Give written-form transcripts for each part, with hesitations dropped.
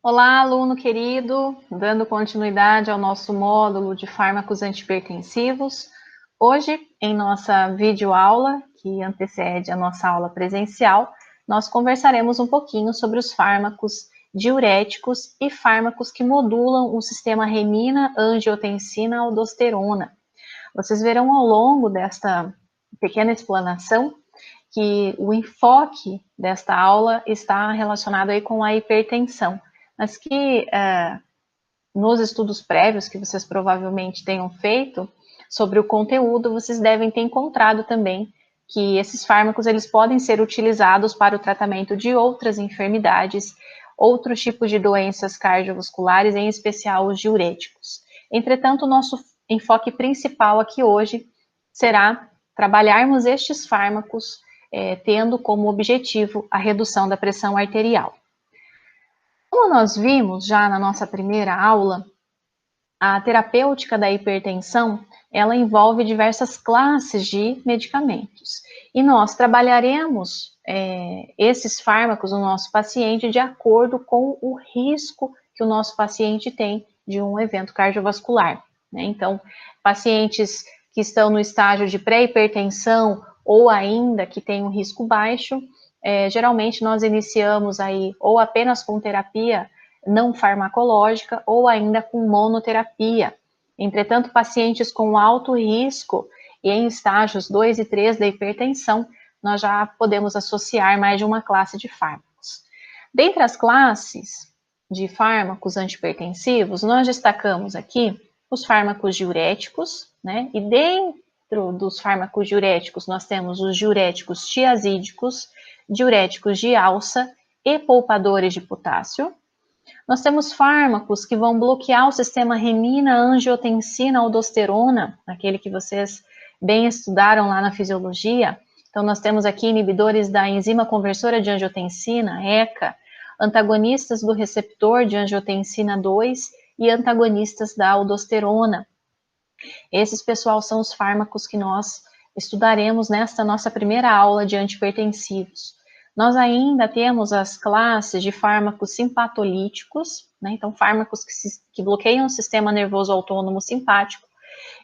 Olá, aluno querido, dando continuidade ao nosso módulo de fármacos antihipertensivos. Hoje, em nossa videoaula, que antecede a nossa aula presencial, nós conversaremos um pouquinho sobre os fármacos diuréticos e fármacos que modulam o sistema renina-angiotensina-aldosterona. Vocês verão ao longo desta pequena explanação que o enfoque desta aula está relacionado aí com a hipertensão, mas que nos estudos prévios que vocês provavelmente tenham feito sobre o conteúdo, vocês devem ter encontrado também que esses fármacos eles podem ser utilizados para o tratamento de outras enfermidades, outros tipos de doenças cardiovasculares, em especial os diuréticos. Entretanto, o nosso enfoque principal aqui hoje será trabalharmos estes fármacos tendo como objetivo a redução da pressão arterial. Como nós vimos já na nossa primeira aula, a terapêutica da hipertensão, ela envolve diversas classes de medicamentos. E nós trabalharemos esses fármacos no nosso paciente de acordo com o risco que o nosso paciente tem de um evento cardiovascular, né? Então, pacientes que estão no estágio de pré-hipertensão ou ainda que têm um risco baixo, geralmente nós iniciamos aí ou apenas com terapia não farmacológica ou ainda com monoterapia. Entretanto, pacientes com alto risco e em estágios 2 e 3 da hipertensão, nós já podemos associar mais de uma classe de fármacos. Dentre as classes de fármacos antihipertensivos, nós destacamos aqui os fármacos diuréticos, né? E dentro dos fármacos diuréticos, nós temos os diuréticos tiazídicos, diuréticos de alça e poupadores de potássio. Nós temos fármacos que vão bloquear o sistema renina-angiotensina-aldosterona, aquele que vocês bem estudaram lá na fisiologia. Então, nós temos aqui inibidores da enzima conversora de angiotensina, ECA, antagonistas do receptor de angiotensina 2 e antagonistas da aldosterona. Esses, pessoal, são os fármacos que nós estudaremos nesta nossa primeira aula de antihipertensivos. Nós ainda temos as classes de fármacos simpatolíticos, né? Então, fármacos que bloqueiam o sistema nervoso autônomo simpático,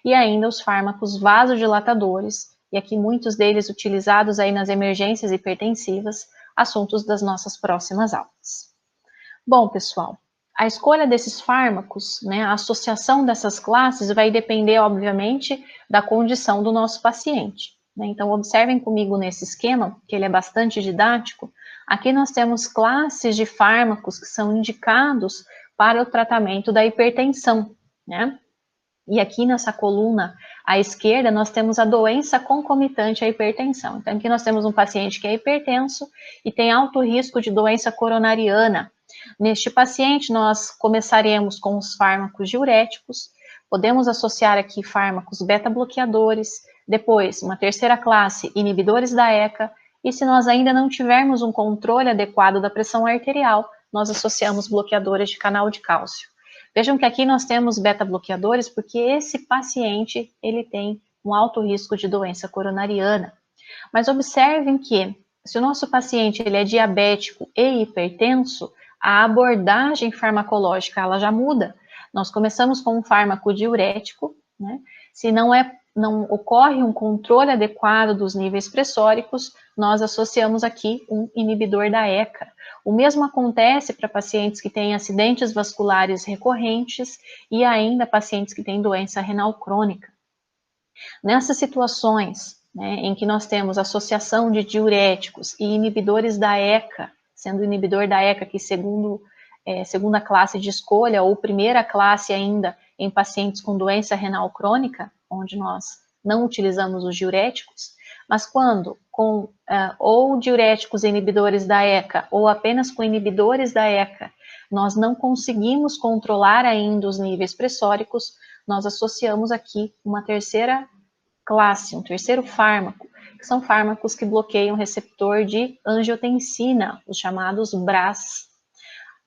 e ainda os fármacos vasodilatadores, e aqui muitos deles utilizados aí nas emergências hipertensivas, assuntos das nossas próximas aulas. Bom, pessoal, a escolha desses fármacos, né, a associação dessas classes vai depender, obviamente, da condição do nosso paciente, né? Então, observem comigo nesse esquema, que ele é bastante didático. Aqui nós temos classes de fármacos que são indicados para o tratamento da hipertensão, né? E aqui nessa coluna à esquerda, nós temos a doença concomitante à hipertensão. Então, aqui nós temos um paciente que é hipertenso e tem alto risco de doença coronariana. Neste paciente, nós começaremos com os fármacos diuréticos, podemos associar aqui fármacos beta-bloqueadores, depois, uma terceira classe, inibidores da ECA, e se nós ainda não tivermos um controle adequado da pressão arterial, nós associamos bloqueadores de canal de cálcio. Vejam que aqui nós temos beta-bloqueadores porque esse paciente, ele tem um alto risco de doença coronariana. Mas observem que, se o nosso paciente ele é diabético e hipertenso, a abordagem farmacológica ela já muda. Nós começamos com um fármaco diurético, né? Se não ocorre um controle adequado dos níveis pressóricos, nós associamos aqui um inibidor da ECA. O mesmo acontece para pacientes que têm acidentes vasculares recorrentes e ainda pacientes que têm doença renal crônica. Nessas situações, né, em que nós temos associação de diuréticos e inibidores da ECA, sendo o inibidor da ECA que segunda classe de escolha ou primeira classe ainda em pacientes com doença renal crônica, onde nós não utilizamos os diuréticos, mas quando com ou diuréticos e inibidores da ECA ou apenas com inibidores da ECA, nós não conseguimos controlar ainda os níveis pressóricos, nós associamos aqui uma terceira classe, um terceiro fármaco, que são fármacos que bloqueiam o receptor de angiotensina, os chamados BRAS.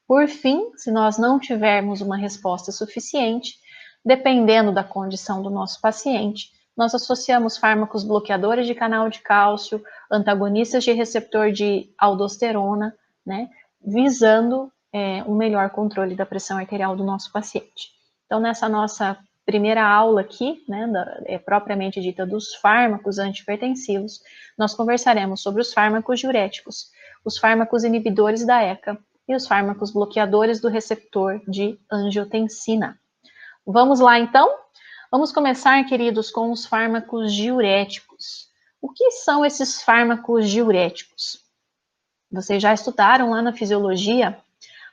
Por fim, se nós não tivermos uma resposta suficiente, dependendo da condição do nosso paciente, nós associamos fármacos bloqueadores de canal de cálcio, antagonistas de receptor de aldosterona, né, visando um melhor controle da pressão arterial do nosso paciente. Então, nessa nossa primeira aula aqui, né, propriamente dita dos fármacos antihipertensivos, nós conversaremos sobre os fármacos diuréticos, os fármacos inibidores da ECA e os fármacos bloqueadores do receptor de angiotensina. Vamos lá, então? Vamos começar, queridos, com os fármacos diuréticos. O que são esses fármacos diuréticos? Vocês já estudaram lá na fisiologia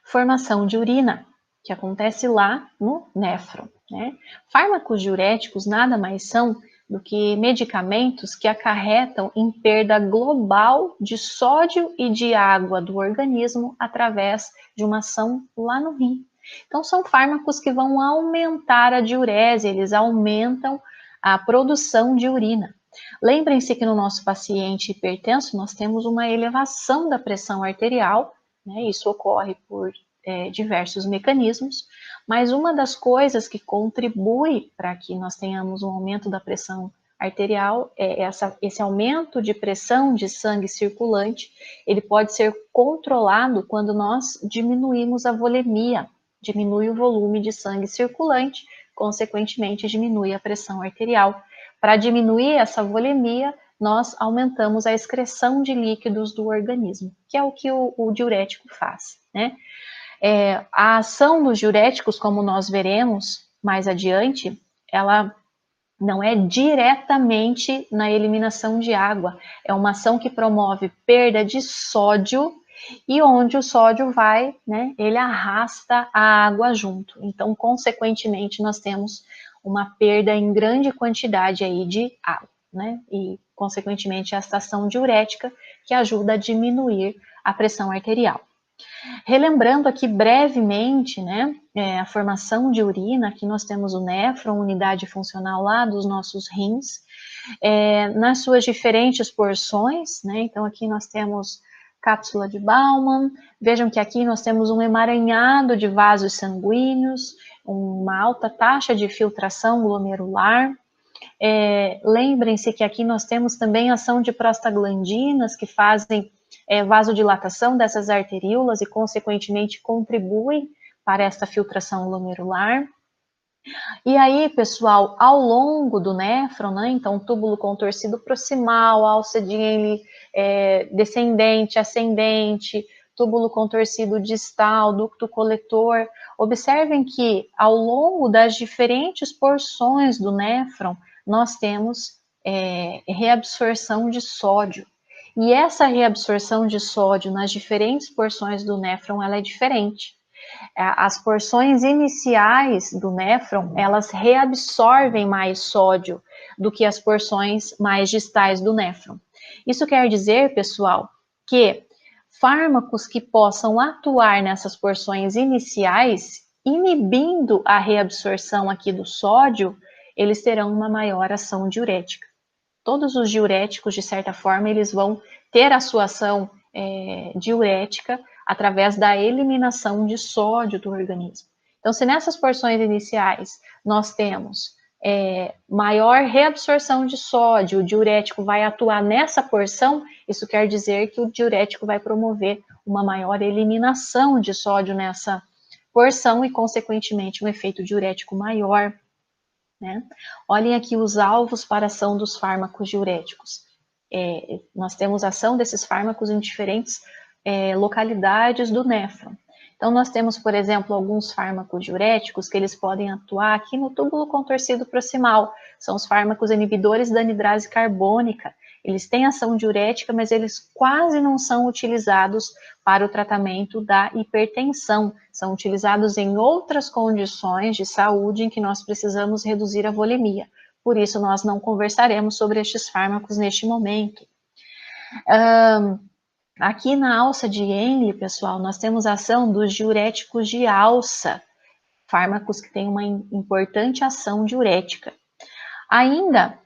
formação de urina, que acontece lá no néfron, né? Fármacos diuréticos nada mais são do que medicamentos que acarretam em perda global de sódio e de água do organismo através de uma ação lá no rim. Então, são fármacos que vão aumentar a diurese, eles aumentam a produção de urina. Lembrem-se que no nosso paciente hipertenso nós temos uma elevação da pressão arterial, né? Isso ocorre por diversos mecanismos, mas uma das coisas que contribui para que nós tenhamos um aumento da pressão arterial é esse aumento de pressão de sangue circulante. Ele pode ser controlado quando nós diminuímos a volemia, diminui o volume de sangue circulante, consequentemente diminui a pressão arterial. Para diminuir essa volemia, nós aumentamos a excreção de líquidos do organismo, que é o que o diurético faz, né? A ação dos diuréticos, como nós veremos mais adiante, ela não é diretamente na eliminação de água, é uma ação que promove perda de sódio, e onde o sódio vai, né, ele arrasta a água junto. Então, consequentemente, nós temos uma perda em grande quantidade aí de água, né, e consequentemente esta ação diurética que ajuda a diminuir a pressão arterial. Relembrando aqui brevemente, né, a formação de urina, aqui nós temos o néfron, unidade funcional lá dos nossos rins, nas suas diferentes porções, né, então aqui nós temos cápsula de Bowman, vejam que aqui nós temos um emaranhado de vasos sanguíneos, uma alta taxa de filtração glomerular. Lembrem-se que aqui nós temos também ação de prostaglandinas que fazem vasodilatação dessas arteríolas e, consequentemente, contribuem para esta filtração glomerular. E aí, pessoal, ao longo do néfron, né, então, túbulo contorcido proximal, alça de Henle descendente, ascendente, túbulo contorcido distal, ducto coletor, observem que, ao longo das diferentes porções do néfron, nós temos reabsorção de sódio. E essa reabsorção de sódio nas diferentes porções do néfron, ela é diferente. As porções iniciais do néfron, elas reabsorvem mais sódio do que as porções mais distais do néfron. Isso quer dizer, pessoal, que fármacos que possam atuar nessas porções iniciais, inibindo a reabsorção aqui do sódio, eles terão uma maior ação diurética. Todos os diuréticos, de certa forma, eles vão ter a sua ação diurética através da eliminação de sódio do organismo. Então, se nessas porções iniciais nós temos maior reabsorção de sódio, o diurético vai atuar nessa porção, isso quer dizer que o diurético vai promover uma maior eliminação de sódio nessa porção e, consequentemente, um efeito diurético maior, né? Olhem aqui os alvos para ação dos fármacos diuréticos. Nós temos ação desses fármacos em diferentes localidades do néfron. Então, nós temos, por exemplo, alguns fármacos diuréticos que eles podem atuar aqui no túbulo contorcido proximal. São os fármacos inibidores da anidrase carbônica. Eles têm ação diurética, mas eles quase não são utilizados para o tratamento da hipertensão. São utilizados em outras condições de saúde em que nós precisamos reduzir a volemia. Por isso, nós não conversaremos sobre estes fármacos neste momento. Aqui na alça de Henle, pessoal, nós temos a ação dos diuréticos de alça, fármacos que têm uma importante ação diurética. Ainda,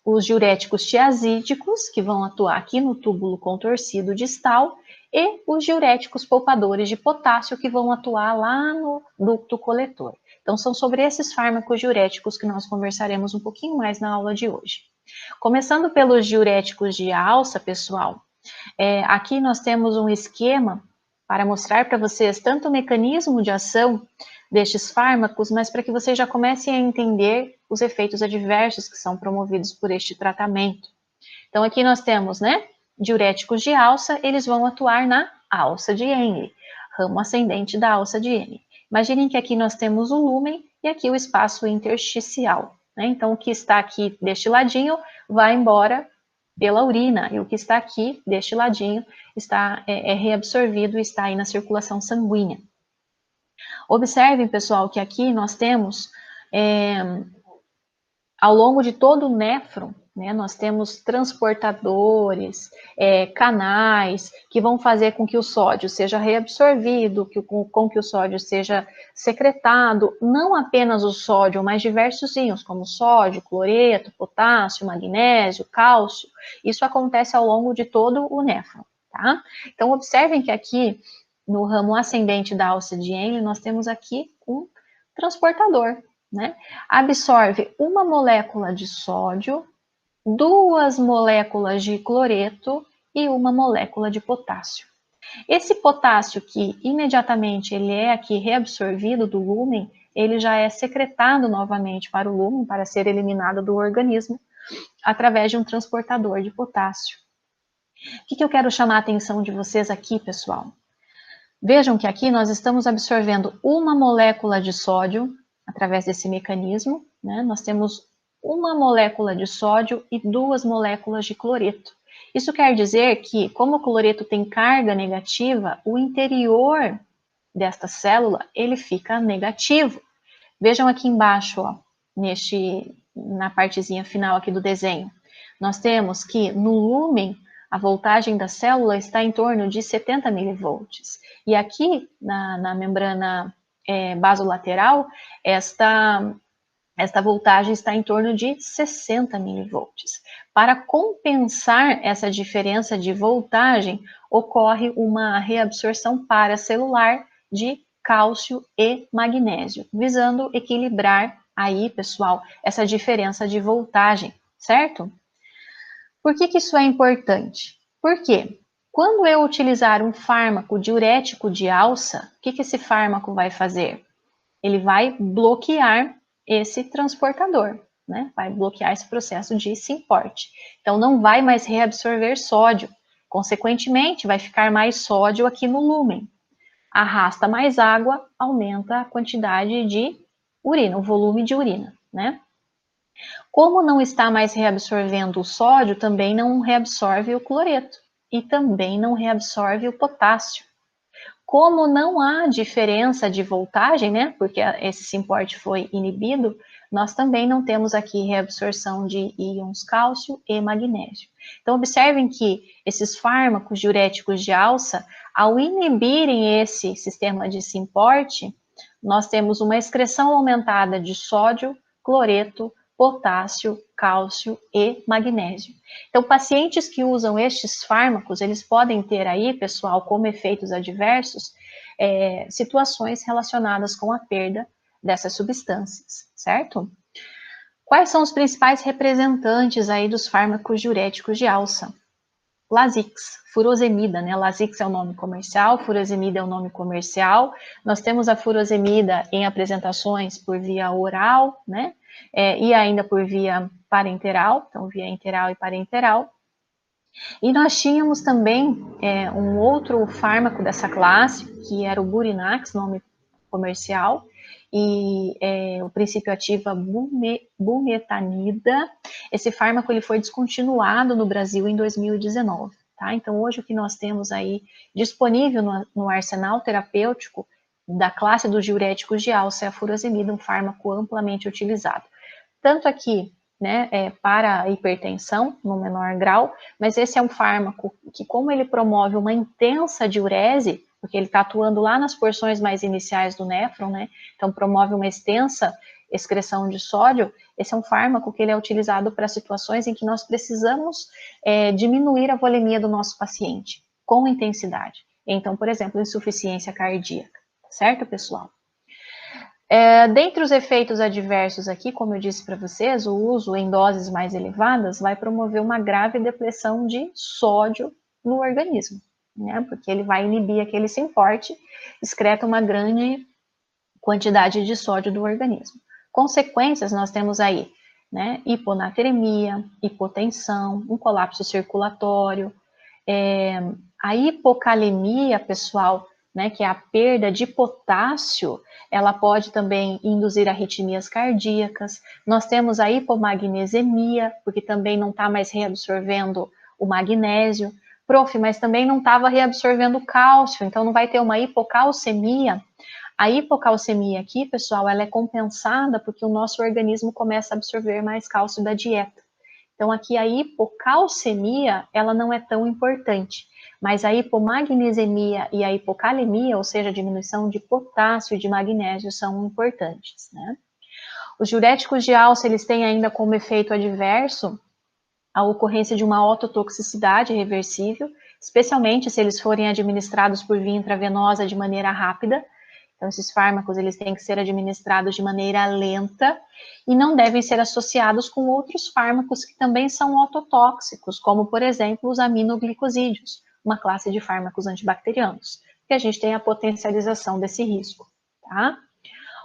os diuréticos tiazídicos, que vão atuar aqui no túbulo contorcido distal, e os diuréticos poupadores de potássio, que vão atuar lá no ducto coletor. Então, são sobre esses fármacos diuréticos que nós conversaremos um pouquinho mais na aula de hoje. Começando pelos diuréticos de alça, pessoal, aqui nós temos um esquema para mostrar para vocês tanto o mecanismo de ação destes fármacos, mas para que vocês já comecem a entender os efeitos adversos que são promovidos por este tratamento. Então, aqui nós temos, né, diuréticos de alça, eles vão atuar na alça de Henle, ramo ascendente da alça de Henle. Imaginem que aqui nós temos o lúmen e aqui o espaço intersticial, né? Então, o que está aqui deste ladinho vai embora pela urina, e o que está aqui deste ladinho é reabsorvido e está aí na circulação sanguínea. Observem, pessoal, que aqui nós temos, ao longo de todo o néfron, né, nós temos transportadores, canais, que vão fazer com que o sódio seja reabsorvido, com que o sódio seja secretado, não apenas o sódio, mas diversos íons, como sódio, cloreto, potássio, magnésio, cálcio. Isso acontece ao longo de todo o néfron, tá? Então, observem que aqui, no ramo ascendente da alça de Henle, nós temos aqui um transportador, né? Absorve uma molécula de sódio, 2 moléculas de cloreto e uma molécula de potássio. Esse potássio que imediatamente ele é aqui reabsorvido do lúmen, ele já é secretado novamente para o lúmen, para ser eliminado do organismo, através de um transportador de potássio. O que eu quero chamar a atenção de vocês aqui, pessoal? Vejam que aqui nós estamos absorvendo uma molécula de sódio, através desse mecanismo, né? Nós temos uma molécula de sódio e 2 moléculas de cloreto. Isso quer dizer que, como o cloreto tem carga negativa, o interior desta célula, ele fica negativo. Vejam aqui embaixo, ó, na partezinha final aqui do desenho. Nós temos que no lúmen, a voltagem da célula está em torno de 70 milivolts. E aqui, na membrana basolateral, esta voltagem está em torno de 60 milivolts. Para compensar essa diferença de voltagem, ocorre uma reabsorção paracelular de cálcio e magnésio, visando equilibrar aí, pessoal, essa diferença de voltagem, certo? Por que isso é importante? Porque quando eu utilizar um fármaco diurético de alça, o que esse fármaco vai fazer? Ele vai bloquear esse transportador, né? Vai bloquear esse processo de Symporte. Então, não vai mais reabsorver sódio. Consequentemente, vai ficar mais sódio aqui no lúmen. Arrasta mais água, aumenta a quantidade de urina, o volume de urina, né? Como não está mais reabsorvendo o sódio, também não reabsorve o cloreto e também não reabsorve o potássio. Como não há diferença de voltagem, né, porque esse Symporte foi inibido, nós também não temos aqui reabsorção de íons cálcio e magnésio. Então, observem que esses fármacos diuréticos de alça, ao inibirem esse sistema de Symporte, nós temos uma excreção aumentada de sódio, cloreto, potássio, cálcio e magnésio. Então, pacientes que usam estes fármacos, eles podem ter aí, pessoal, como efeitos adversos, situações relacionadas com a perda dessas substâncias, certo? Quais são os principais representantes aí dos fármacos diuréticos de alça? Lasix, furosemida, né? Lasix é o nome comercial, furosemida é o nome comercial. Nós temos a furosemida em apresentações por via oral, né? E ainda por via parenteral, então via enteral e parenteral. E nós tínhamos também um outro fármaco dessa classe, que era o Burinax, nome comercial, e o princípio ativo bumetanida. Esse fármaco ele foi descontinuado no Brasil em 2019. Tá? Então, hoje o que nós temos aí disponível no arsenal terapêutico da classe dos diuréticos de alça é a furosemida, um fármaco amplamente utilizado. Tanto aqui, né, para a hipertensão, no menor grau, mas esse é um fármaco que, como ele promove uma intensa diurese, porque ele está atuando lá nas porções mais iniciais do néfron, né, então promove uma extensa excreção de sódio, esse é um fármaco que ele é utilizado para situações em que nós precisamos diminuir a volemia do nosso paciente, com intensidade. Então, por exemplo, insuficiência cardíaca, certo, pessoal? Dentre os efeitos adversos aqui, como eu disse para vocês, o uso em doses mais elevadas vai promover uma grave depressão de sódio no organismo, né? Porque ele vai inibir aquele Syn-Forte, excreta uma grande quantidade de sódio do organismo. Consequências nós temos aí, né? Hiponatremia, hipotensão, um colapso circulatório, a hipocalemia, pessoal, né, que é a perda de potássio, ela pode também induzir arritmias cardíacas. Nós temos a hipomagnesemia, porque também não está mais reabsorvendo o magnésio. Prof, mas também não estava reabsorvendo o cálcio, então não vai ter uma hipocalcemia. A hipocalcemia aqui, pessoal, ela é compensada porque o nosso organismo começa a absorver mais cálcio da dieta. Então, aqui a hipocalcemia, ela não é tão importante, mas a hipomagnesemia e a hipocalemia, ou seja, a diminuição de potássio e de magnésio, são importantes, né? Os diuréticos de alça, eles têm ainda como efeito adverso a ocorrência de uma ototoxicidade reversível, especialmente se eles forem administrados por via intravenosa de maneira rápida. Então, esses fármacos eles têm que ser administrados de maneira lenta e não devem ser associados com outros fármacos que também são ototóxicos, como, por exemplo, os aminoglicosídeos, uma classe de fármacos antibacterianos, que a gente tem a potencialização desse risco, tá?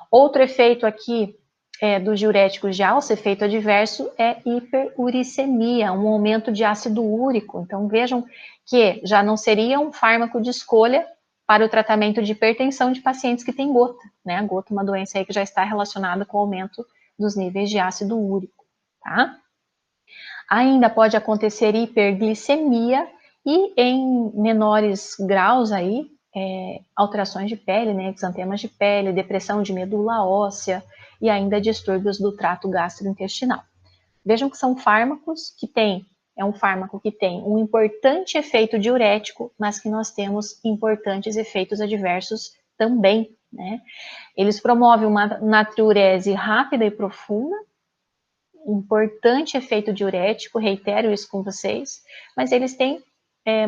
Outro efeito aqui dos diuréticos de alça, efeito adverso, é hiperuricemia, um aumento de ácido úrico. Então, vejam que já não seria um fármaco de escolha para o tratamento de hipertensão de pacientes que têm gota, né? A gota é uma doença aí que já está relacionada com o aumento dos níveis de ácido úrico, tá? Ainda pode acontecer hiperglicemia e em menores graus aí, alterações de pele, né? Exantemas de pele, depressão de medula óssea e ainda distúrbios do trato gastrointestinal. Vejam que são fármacos que têm um fármaco que tem um importante efeito diurético, mas que nós temos importantes efeitos adversos também, né? Eles promovem uma natriurese rápida e profunda, importante efeito diurético, reitero isso com vocês, mas eles têm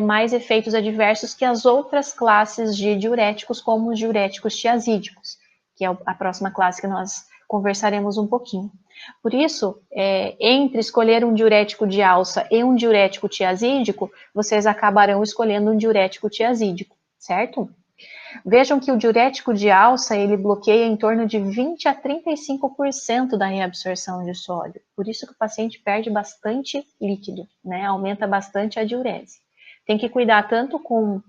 mais efeitos adversos que as outras classes de diuréticos, como os diuréticos tiazídicos, que é a próxima classe que nós conversaremos um pouquinho. Por isso, entre escolher um diurético de alça e um diurético tiazídico, vocês acabarão escolhendo um diurético tiazídico, certo? Vejam que o diurético de alça, ele bloqueia em torno de 20 a 35% da reabsorção de sódio. Por isso que o paciente perde bastante líquido, né? Aumenta bastante a diurese. Tem que cuidar tanto com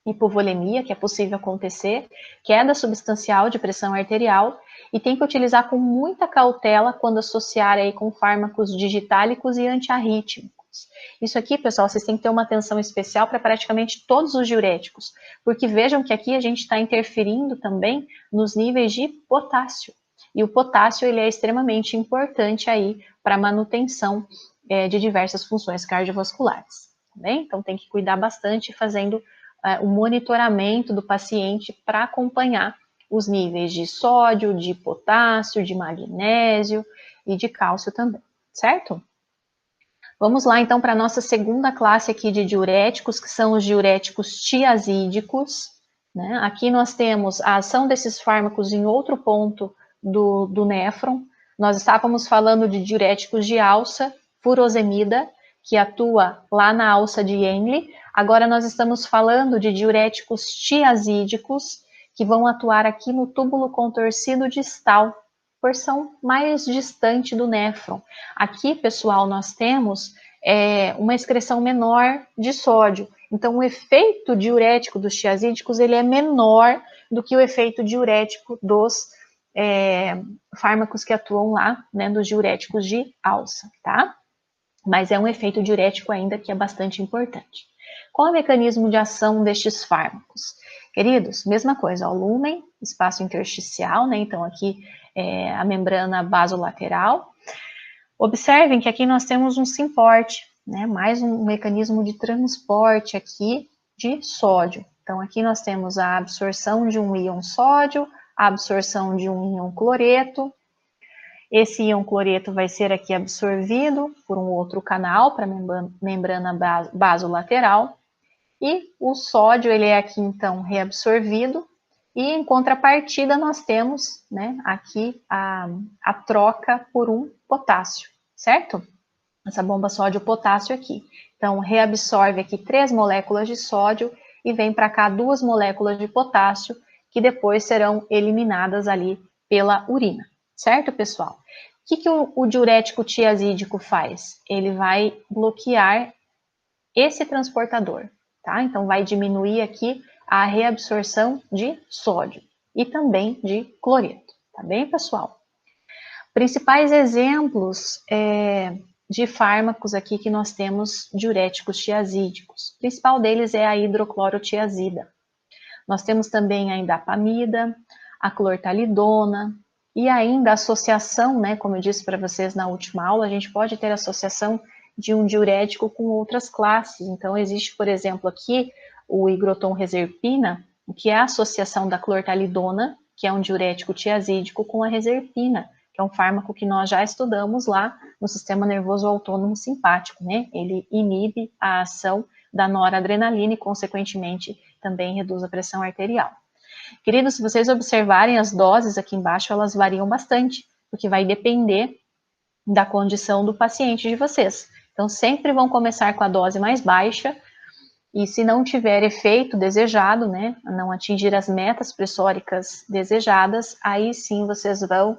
hipovolemia, que é possível acontecer, queda substancial de pressão arterial, e tem que utilizar com muita cautela quando associar aí com fármacos digitálicos e antiarrítmicos. Isso aqui, pessoal, vocês têm que ter uma atenção especial para praticamente todos os diuréticos, porque vejam que aqui a gente está interferindo também nos níveis de potássio, e o potássio ele é extremamente importante aí para a manutenção de diversas funções cardiovasculares, tá bem? Então tem que cuidar bastante fazendo o monitoramento do paciente para acompanhar os níveis de sódio, de potássio, de magnésio e de cálcio também, certo? Vamos lá então para a nossa segunda classe aqui de diuréticos, que são os diuréticos tiazídicos, né? Aqui nós temos a ação desses fármacos em outro ponto do néfron. Nós estávamos falando de diuréticos de alça, furosemida, que atua lá na alça de Henle. Agora nós estamos falando de diuréticos tiazídicos, que vão atuar aqui no túbulo contorcido distal, porção mais distante do néfron. Aqui, pessoal, nós temos uma excreção menor de sódio. Então, o efeito diurético dos tiazídicos ele é menor do que o efeito diurético dos fármacos que atuam lá, né, dos diuréticos de alça, tá? Mas é um efeito diurético ainda que é bastante importante. Qual é o mecanismo de ação destes fármacos? Queridos, mesma coisa, o lúmen, espaço intersticial, né? Então aqui a membrana basolateral. Observem que aqui nós temos um Syn-Forte, né? Mais um mecanismo de transporte aqui de sódio. Então aqui nós temos a absorção de um íon sódio, a absorção de um íon cloreto. Esse íon cloreto vai ser aqui absorvido por um outro canal para a membrana basolateral. E o sódio, ele é aqui então reabsorvido. E em contrapartida nós temos, né, aqui a troca por um potássio, certo? Essa bomba sódio-potássio aqui. Então reabsorve aqui 3 moléculas de sódio e vem para cá 2 moléculas de potássio, que depois serão eliminadas ali pela urina, certo, pessoal? O que o diurético tiazídico faz? Ele vai bloquear esse transportador, tá? Então, vai diminuir aqui a reabsorção de sódio e também de cloreto, tá bem, pessoal? Principais exemplos de fármacos aqui que nós temos diuréticos tiazídicos. O principal deles é a hidroclorotiazida. Nós temos também a indapamida, a clortalidona e ainda a associação, né, como eu disse para vocês na última aula, a gente pode ter associação de um diurético com outras classes. Então, existe, por exemplo, aqui o higroton reserpina, que é a associação da clortalidona, que é um diurético tiazídico, com a reserpina, que é um fármaco que nós já estudamos lá no sistema nervoso autônomo simpático, né? Ele inibe a ação da noradrenalina e, consequentemente, também reduz a pressão arterial. Queridos, se vocês observarem as doses aqui embaixo, elas variam bastante, porque vai depender da condição do paciente de vocês. Então, sempre vão começar com a dose mais baixa, e se não tiver efeito desejado, né, não atingir as metas pressóricas desejadas, aí sim vocês vão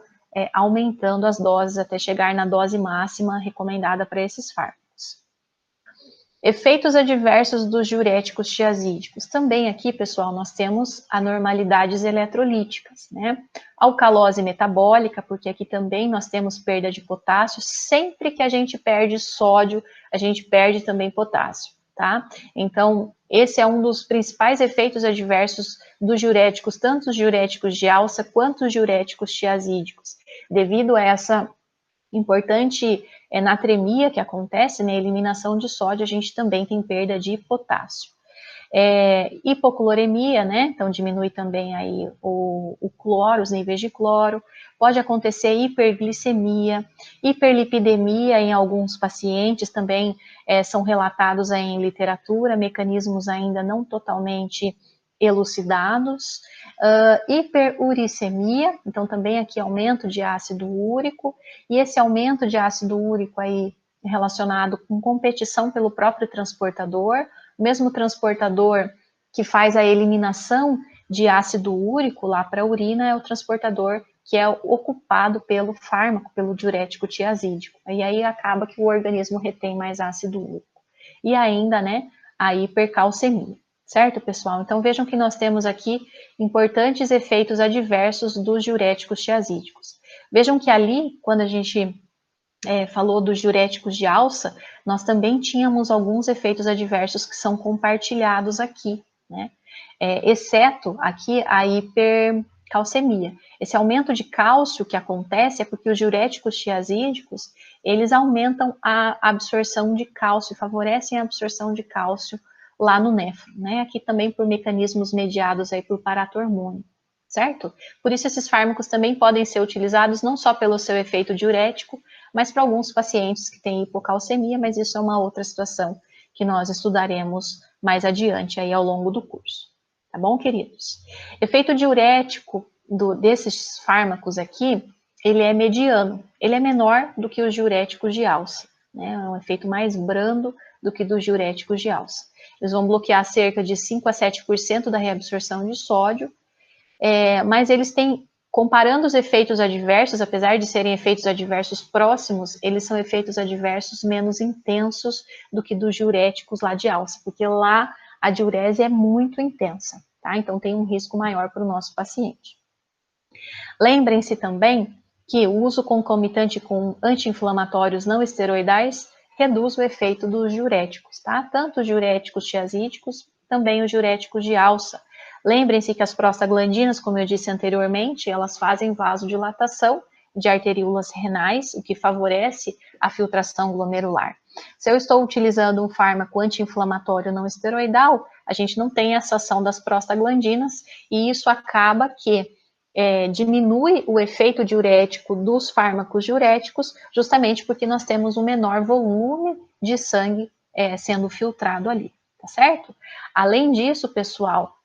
aumentando as doses até chegar na dose máxima recomendada para esses fármacos. Efeitos adversos dos diuréticos tiazídicos. Também aqui, pessoal, nós temos anormalidades eletrolíticas, né? Alcalose metabólica, porque aqui também nós temos perda de potássio. Sempre que a gente perde sódio, a gente perde também potássio, tá? Então, esse é um dos principais efeitos adversos dos diuréticos, tanto os diuréticos de alça quanto os diuréticos tiazídicos. Devido a essa importante natremia que acontece, né, eliminação de sódio, a gente também tem perda de potássio. Hipocloremia, né, então diminui também aí o cloro, os níveis de cloro, pode acontecer hiperglicemia, hiperlipidemia em alguns pacientes também são relatados aí em literatura, mecanismos ainda não totalmente elucidados, hiperuricemia, então também aqui aumento de ácido úrico, e esse aumento de ácido úrico aí relacionado com competição pelo próprio transportador, o mesmo transportador que faz a eliminação de ácido úrico lá para a urina é o transportador que é ocupado pelo fármaco, pelo diurético tiazídico, e aí acaba que o organismo retém mais ácido úrico. E ainda, né, a hipercalcemia. Certo, pessoal? Então vejam que nós temos aqui importantes efeitos adversos dos diuréticos tiazídicos. Vejam que ali, quando a gente falou dos diuréticos de alça, nós também tínhamos alguns efeitos adversos que são compartilhados aqui, né? Exceto aqui a hipercalcemia. Esse aumento de cálcio que acontece é porque os diuréticos tiazídicos, eles aumentam a absorção de cálcio, favorecem a absorção de cálcio lá no néfron, né? Aqui também por mecanismos mediados aí por paratormônio, certo? Por isso esses fármacos também podem ser utilizados não só pelo seu efeito diurético, mas para alguns pacientes que têm hipocalcemia, mas isso é uma outra situação que nós estudaremos mais adiante aí ao longo do curso. Tá bom, queridos? Efeito diurético desses fármacos aqui, ele é mediano, ele é menor do que os diuréticos de alça, né? É um efeito mais brando do que dos diuréticos de alça. Eles vão bloquear cerca de 5 a 7% da reabsorção de sódio, mas eles têm, comparando os efeitos adversos, apesar de serem efeitos adversos próximos, eles são efeitos adversos menos intensos do que dos diuréticos lá de alça, porque lá a diurese é muito intensa, tá? Então tem um risco maior para o nosso paciente. Lembrem-se também que o uso concomitante com anti-inflamatórios não esteroidais reduz o efeito dos diuréticos, tá? Tanto os diuréticos tiazídicos, também os diuréticos de alça. Lembrem-se que as prostaglandinas, como eu disse anteriormente, elas fazem vasodilatação de arteríolas renais, o que favorece a filtração glomerular. Se eu estou utilizando um fármaco anti-inflamatório não esteroidal, a gente não tem essa ação das prostaglandinas e isso acaba que diminui o efeito diurético dos fármacos diuréticos, justamente porque nós temos um menor volume de sangue sendo filtrado ali, tá certo? Além disso, pessoal,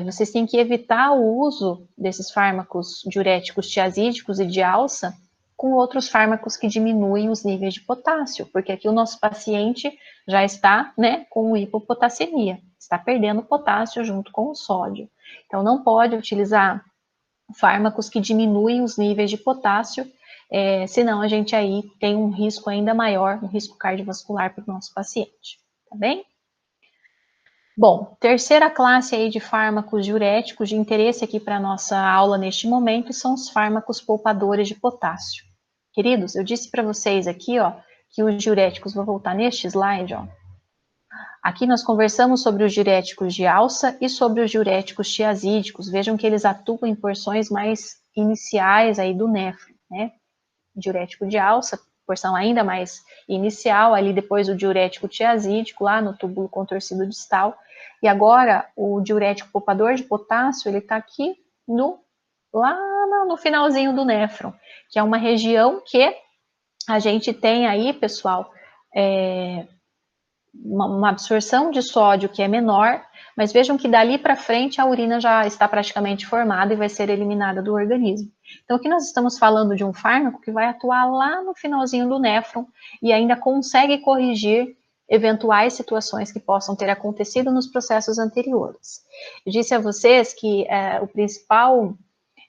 vocês têm que evitar o uso desses fármacos diuréticos tiazídicos e de alça com outros fármacos que diminuem os níveis de potássio, porque aqui o nosso paciente já está, né, com hipopotassemia, está perdendo potássio junto com o sódio. Então, não pode utilizar fármacos que diminuem os níveis de potássio, senão a gente aí tem um risco ainda maior, um risco cardiovascular para o nosso paciente, tá bem? Bom, terceira classe aí de fármacos diuréticos de interesse aqui para a nossa aula neste momento são os fármacos poupadores de potássio. Queridos, eu disse para vocês aqui, ó, que os diuréticos, vou voltar neste slide, ó. Aqui nós conversamos sobre os diuréticos de alça e sobre os diuréticos tiazídicos. Vejam que eles atuam em porções mais iniciais aí do néfron, né? Diurético de alça, porção ainda mais inicial, ali depois o diurético tiazídico, lá no túbulo contorcido distal. E agora, o diurético poupador de potássio, ele está aqui lá no finalzinho do néfron, que é uma região que a gente tem aí, pessoal, uma absorção de sódio que é menor, mas vejam que dali para frente a urina já está praticamente formada e vai ser eliminada do organismo. Então aqui nós estamos falando de um fármaco que vai atuar lá no finalzinho do néfron e ainda consegue corrigir eventuais situações que possam ter acontecido nos processos anteriores. Eu disse a vocês que o principal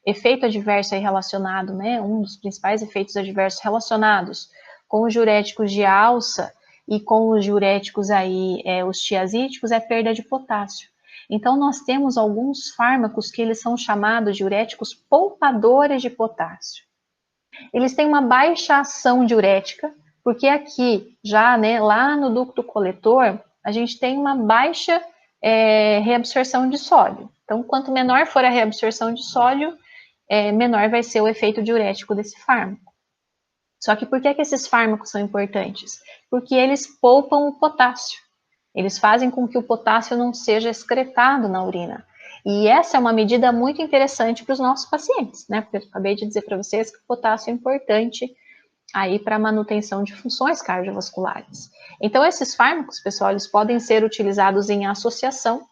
efeito adverso aí relacionado, né, um dos principais efeitos adversos relacionados com os diuréticos de alça e com os diuréticos aí, os tiazídicos, é a perda de potássio. Então, nós temos alguns fármacos que eles são chamados diuréticos poupadores de potássio. Eles têm uma baixa ação diurética, porque aqui, já, né, lá no ducto coletor, a gente tem uma baixa reabsorção de sódio. Então, quanto menor for a reabsorção de sódio, menor vai ser o efeito diurético desse fármaco. Só que por que esses fármacos são importantes? Porque eles poupam o potássio. Eles fazem com que o potássio não seja excretado na urina. E essa é uma medida muito interessante para os nossos pacientes, né? Porque eu acabei de dizer para vocês que o potássio é importante aí para a manutenção de funções cardiovasculares. Então, esses fármacos, pessoal, eles podem ser utilizados em associação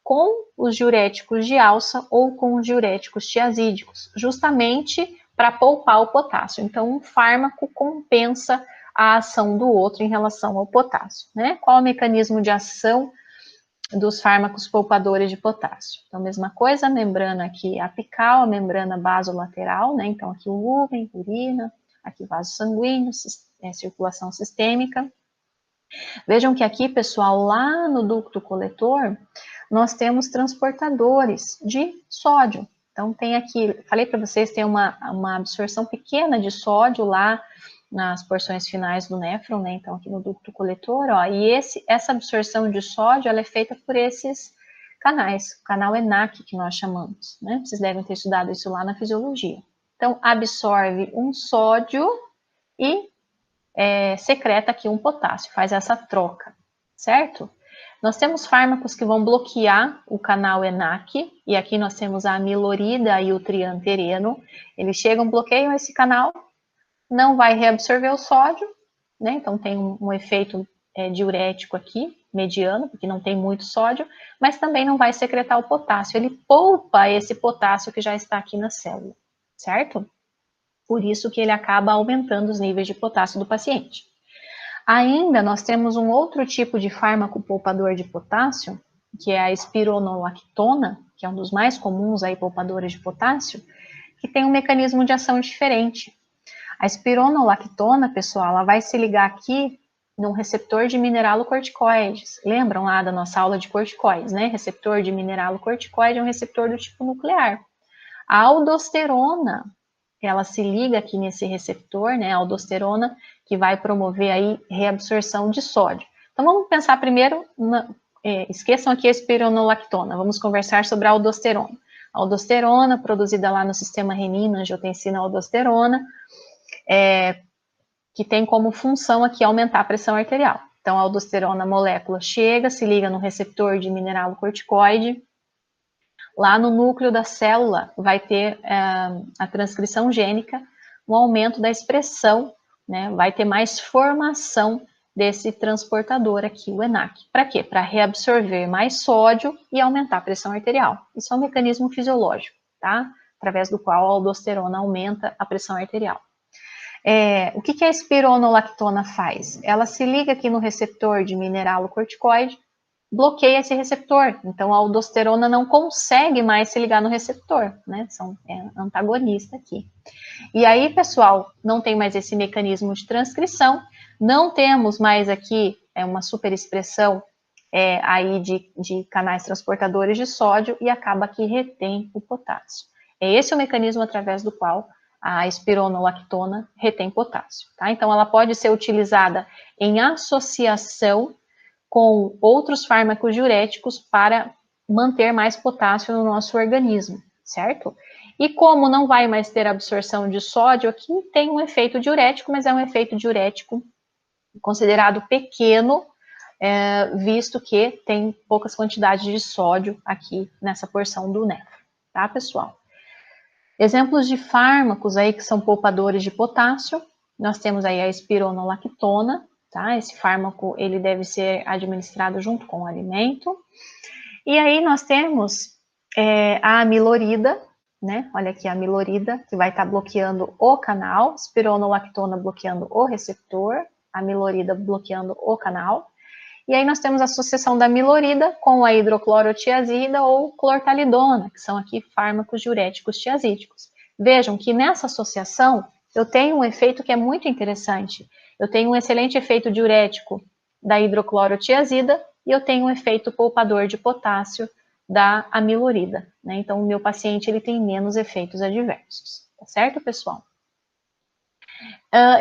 com os diuréticos de alça ou com os diuréticos tiazídicos, justamente para poupar o potássio. Então, um fármaco compensa a ação do outro em relação ao potássio, né? Qual é o mecanismo de ação dos fármacos poupadores de potássio? Então, mesma coisa, a membrana aqui apical, a membrana basolateral, né? Então, aqui o lúmen, urina, aqui vaso sanguíneo, circulação sistêmica. Vejam que aqui, pessoal, lá no ducto coletor, nós temos transportadores de sódio. Então, tem aqui, falei para vocês, tem uma absorção pequena de sódio lá nas porções finais do néfron, né? Então, aqui no ducto coletor, ó, e essa absorção de sódio, ela é feita por esses canais, o canal ENaC, que nós chamamos, né? Vocês devem ter estudado isso lá na fisiologia. Então, absorve um sódio e secreta aqui um potássio, faz essa troca, certo? Nós temos fármacos que vão bloquear o canal ENaC, e aqui nós temos a amilorida e o triantereno. Eles chegam, bloqueiam esse canal, não vai reabsorver o sódio, né? Então tem um efeito diurético aqui, mediano, porque não tem muito sódio, mas também não vai secretar o potássio. Ele poupa esse potássio que já está aqui na célula, certo? Por isso que ele acaba aumentando os níveis de potássio do paciente. Ainda nós temos um outro tipo de fármaco poupador de potássio, que é a espironolactona, que é um dos mais comuns aí poupadores de potássio, que tem um mecanismo de ação diferente. A espironolactona, pessoal, ela vai se ligar aqui num receptor de mineralocorticoides. Lembram lá da nossa aula de corticoides, né? Receptor de mineralocorticoide é um receptor do tipo nuclear. A aldosterona, ela se liga aqui nesse receptor, né, a aldosterona, que vai promover aí reabsorção de sódio. Então vamos pensar primeiro, esqueçam aqui a espironolactona, vamos conversar sobre a aldosterona. A aldosterona, produzida lá no sistema renina, angiotensina aldosterona, que tem como função aqui aumentar a pressão arterial. Então a aldosterona molécula chega, se liga no receptor de mineralocorticoide. Lá no núcleo da célula vai ter a transcrição gênica, um aumento da expressão, né? Vai ter mais formação desse transportador aqui, o ENaC. Para quê? Para reabsorver mais sódio e aumentar a pressão arterial. Isso é um mecanismo fisiológico, tá? Através do qual a aldosterona aumenta a pressão arterial. O que a espironolactona faz? Ela se liga aqui no receptor de mineralocorticoide, bloqueia esse receptor. Então, a aldosterona não consegue mais se ligar no receptor, né? É antagonista aqui. E aí, pessoal, não tem mais esse mecanismo de transcrição, não temos mais aqui uma superexpressão aí de canais transportadores de sódio e acaba que retém o potássio. É esse o mecanismo através do qual a espironolactona retém potássio, tá? Então, ela pode ser utilizada em associação com outros fármacos diuréticos para manter mais potássio no nosso organismo, certo? E como não vai mais ter absorção de sódio, aqui tem um efeito diurético, mas é um efeito diurético considerado pequeno, visto que tem poucas quantidades de sódio aqui nessa porção do néfro, tá, pessoal? Exemplos de fármacos aí que são poupadores de potássio, nós temos aí a espironolactona, tá? Esse fármaco, ele deve ser administrado junto com o alimento. E aí nós temos a amilorida, né? Olha aqui a amilorida, que vai estar bloqueando o canal, espironolactona bloqueando o receptor, a amilorida bloqueando o canal. E aí nós temos a associação da amilorida com a hidroclorotiazida ou clortalidona, que são aqui fármacos diuréticos tiazídicos. Vejam que nessa associação eu tenho um efeito que é muito interessante. Eu tenho um excelente efeito diurético da hidroclorotiazida e eu tenho um efeito poupador de potássio da amilorida, né? Então, o meu paciente ele tem menos efeitos adversos, tá certo, pessoal?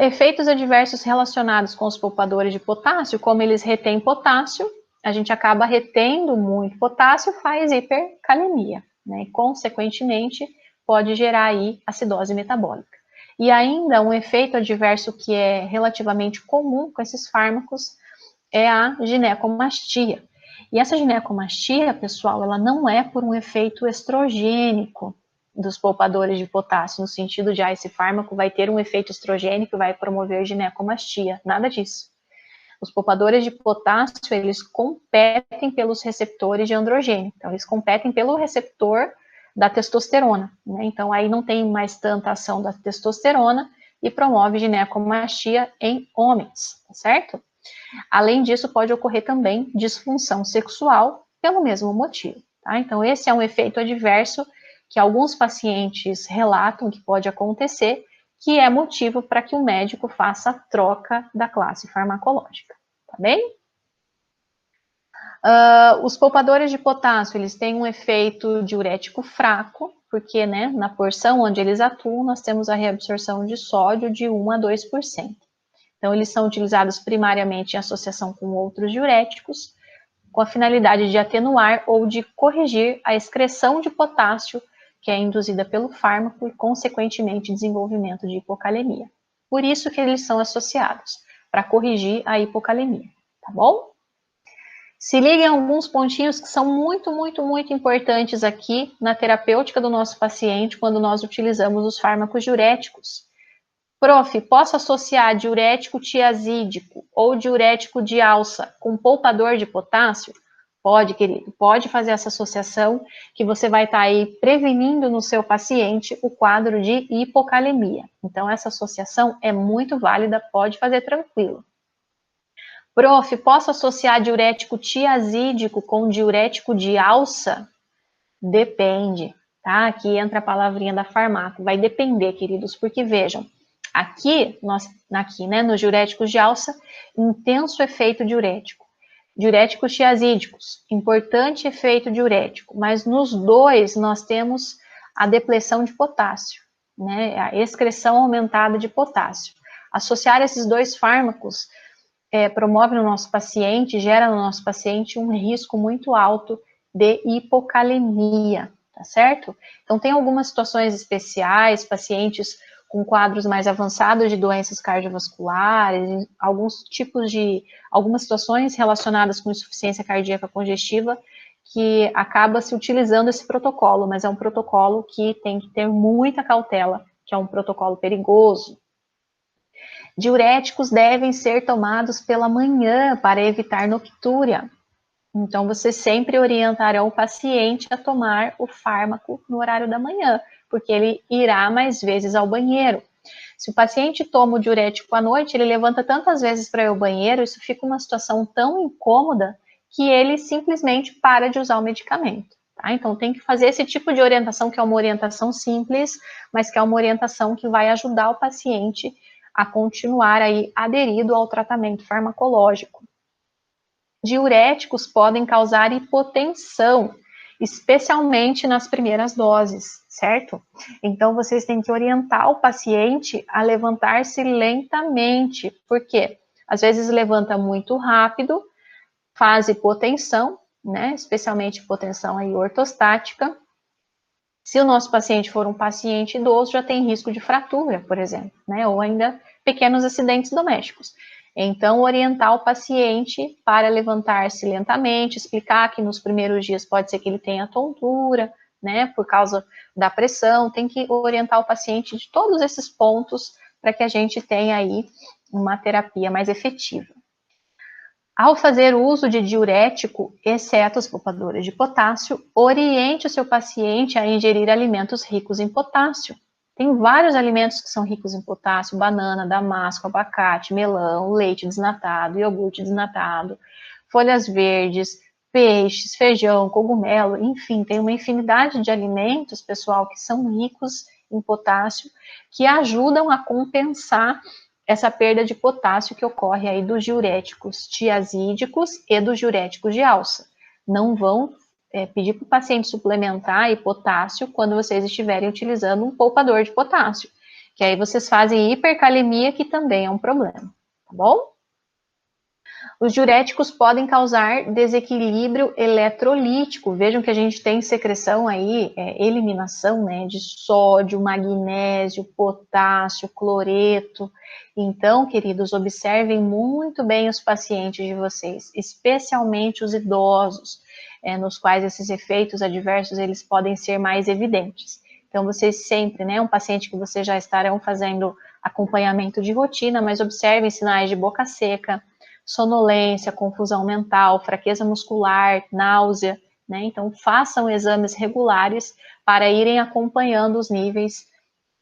Efeitos adversos relacionados com os poupadores de potássio, como eles retêm potássio, a gente acaba retendo muito potássio, faz hipercalemia, né? E, consequentemente, pode gerar aí acidose metabólica. E ainda um efeito adverso que é relativamente comum com esses fármacos é a ginecomastia. E essa ginecomastia, pessoal, ela não é por um efeito estrogênico dos poupadores de potássio, no sentido de, esse fármaco vai ter um efeito estrogênico e vai promover ginecomastia. Nada disso. Os poupadores de potássio, eles competem pelos receptores de androgênio. Então, eles competem pelo receptor da testosterona, né? Então, aí não tem mais tanta ação da testosterona e promove ginecomastia em homens, tá certo? Além disso, pode ocorrer também disfunção sexual pelo mesmo motivo, tá? Então, esse é um efeito adverso que alguns pacientes relatam que pode acontecer, que é motivo para que o médico faça a troca da classe farmacológica, tá bem? Os poupadores de potássio, eles têm um efeito diurético fraco, porque, né, na porção onde eles atuam, nós temos a reabsorção de sódio de 1 a 2%. Então, eles são utilizados primariamente em associação com outros diuréticos, com a finalidade de atenuar ou de corrigir a excreção de potássio, que é induzida pelo fármaco e, consequentemente, desenvolvimento de hipocalemia. Por isso que eles são associados, para corrigir a hipocalemia, tá bom? Se liguem a alguns pontinhos que são muito, muito, muito importantes aqui na terapêutica do nosso paciente quando nós utilizamos os fármacos diuréticos. Prof, posso associar diurético tiazídico ou diurético de alça com poupador de potássio? Pode, querido, pode fazer essa associação que você vai estar aí prevenindo no seu paciente o quadro de hipocalemia. Então, essa associação é muito válida, pode fazer tranquilo. Prof, posso associar diurético tiazídico com diurético de alça? Depende, tá? Aqui entra a palavrinha da farmácia. Vai depender, queridos, porque vejam, aqui, né, nos diuréticos de alça, intenso efeito diurético. Diuréticos tiazídicos, importante efeito diurético, mas nos dois nós temos a depressão de potássio, né? A excreção aumentada de potássio. Associar esses dois fármacos promove no nosso paciente, gera no nosso paciente um risco muito alto de hipocalemia, tá certo? Então, tem algumas situações especiais, pacientes com quadros mais avançados de doenças cardiovasculares, algumas situações relacionadas com insuficiência cardíaca congestiva, que acaba se utilizando esse protocolo, mas é um protocolo que tem que ter muita cautela, que é um protocolo perigoso. Diuréticos devem ser tomados pela manhã para evitar noctúria. Então, você sempre orientará o paciente a tomar o fármaco no horário da manhã, porque ele irá mais vezes ao banheiro. Se o paciente toma o diurético à noite, ele levanta tantas vezes para ir ao banheiro, isso fica uma situação tão incômoda que ele simplesmente para de usar o medicamento. Tá? Então tem que fazer esse tipo de orientação, que é uma orientação simples, mas que é uma orientação que vai ajudar o paciente a continuar aí aderido ao tratamento farmacológico. Diuréticos podem causar hipotensão, especialmente nas primeiras doses, certo? Então, vocês têm que orientar o paciente a levantar-se lentamente, porque às vezes levanta muito rápido, faz hipotensão, né? Especialmente hipotensão aí ortostática. Se o nosso paciente for um paciente idoso, já tem risco de fratura, por exemplo, né? Ou ainda pequenos acidentes domésticos. Então, orientar o paciente para levantar-se lentamente, explicar que nos primeiros dias pode ser que ele tenha tontura, né? Por causa da pressão, tem que orientar o paciente de todos esses pontos para que a gente tenha aí uma terapia mais efetiva. Ao fazer uso de diurético, exceto os poupadores de potássio, oriente o seu paciente a ingerir alimentos ricos em potássio. Tem vários alimentos que são ricos em potássio: banana, damasco, abacate, melão, leite desnatado, iogurte desnatado, folhas verdes, peixes, feijão, cogumelo, enfim, tem uma infinidade de alimentos, pessoal, que são ricos em potássio, que ajudam a compensar essa perda de potássio que ocorre aí dos diuréticos tiazídicos e dos diuréticos de alça. Não vão pedir para o paciente suplementar aí potássio quando vocês estiverem utilizando um poupador de potássio, que aí vocês fazem hipercalemia, que também é um problema, tá bom? Os diuréticos podem causar desequilíbrio eletrolítico. Vejam que a gente tem secreção aí, eliminação, né, de sódio, magnésio, potássio, cloreto. Então, queridos, observem muito bem os pacientes de vocês, especialmente os idosos, nos quais esses efeitos adversos eles podem ser mais evidentes. Então, vocês sempre, né, um paciente que vocês já estarão fazendo acompanhamento de rotina, mas observem sinais de boca seca, sonolência, confusão mental, fraqueza muscular, náusea, né? Então, façam exames regulares para irem acompanhando os níveis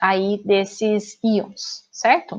aí desses íons, certo?